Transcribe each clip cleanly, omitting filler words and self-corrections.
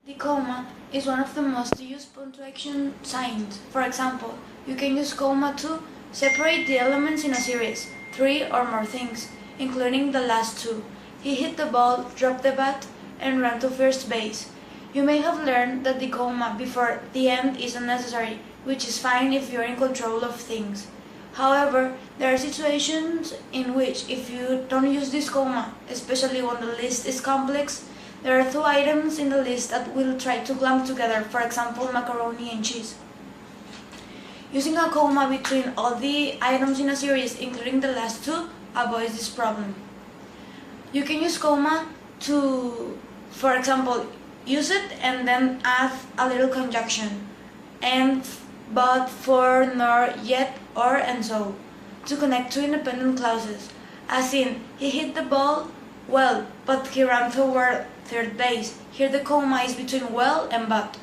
The comma is one of the most used punctuation signs. For example, you can use comma to separate the elements in a series, 3 or more things, including the last two. He hit the ball, dropped the bat, and ran to first base. You may have learned that the comma before the end is unnecessary, which is fine if you're in control of things. However, there are situations in which if you don't use this comma, especially when the list is complex, there are two items in the list that will try to clump together, for example, macaroni and cheese. Using a comma between all the items in a series, including the last two, avoids this problem. You can use comma to, for example, use it and then add a little conjunction, and, but, for, nor, yet, or, and so, to connect two independent clauses, as in, he hit the ball well, but he ran toward third base. Here the comma is between well and but.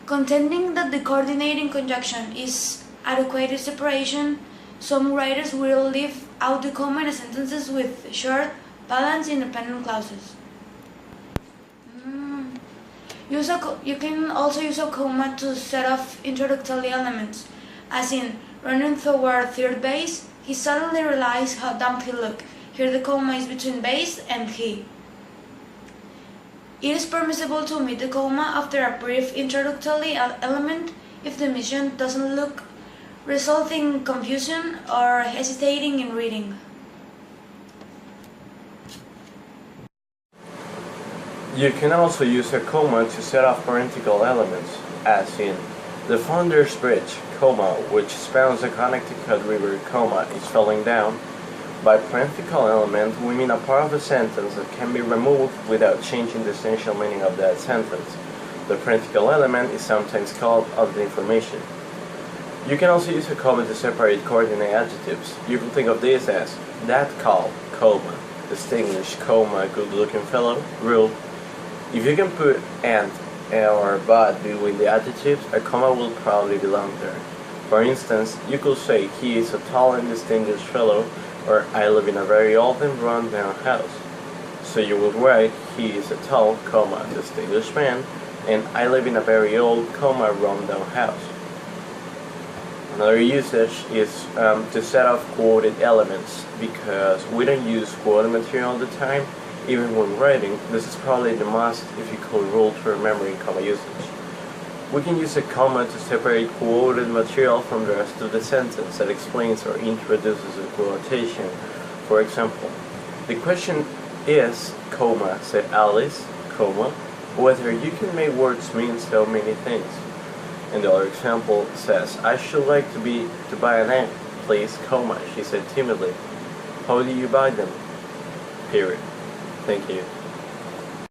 Contending that the coordinating conjunction is adequate separation, some writers will leave out the comma in sentences with short, balanced, independent clauses. You can also use a comma to set off introductory elements, as in, running toward third base, he suddenly realized how dumb he looked. Here the comma is between base and he. It is permissible to omit the comma after a brief introductory element if the omission doesn't look, resulting in confusion or hesitating in reading. You can also use a comma to set off parenthetical elements, as in, the Founder's Bridge, comma, which spans the Connecticut River, comma, is falling down. By parenthetical element, we mean a part of a sentence that can be removed without changing the essential meaning of that sentence. The parenthetical element is sometimes called other information. You can also use a comma to separate coordinate adjectives. You can think of this as, that call, comma, distinguished, comma, good-looking fellow, rule. If you can put and or but between the adjectives, a comma will probably belong there. For instance, you could say, he is a tall and distinguished fellow, or I live in a very old and run-down house. So you would write, he is a tall, comma, distinguished man, and I live in a very old, comma, run-down house. Another usage is to set off quoted elements, because we don't use quoted material all the time, even when writing. This is probably the most difficult rule to remember in comma usage. We can use a comma to separate quoted material from the rest of the sentence that explains or introduces a quotation. For example, the question is, comma, said Alice, comma, whether you can make words mean so many things. And the other example says, I should like to buy an egg, please, comma, she said timidly. How do you buy them? Period. Thank you.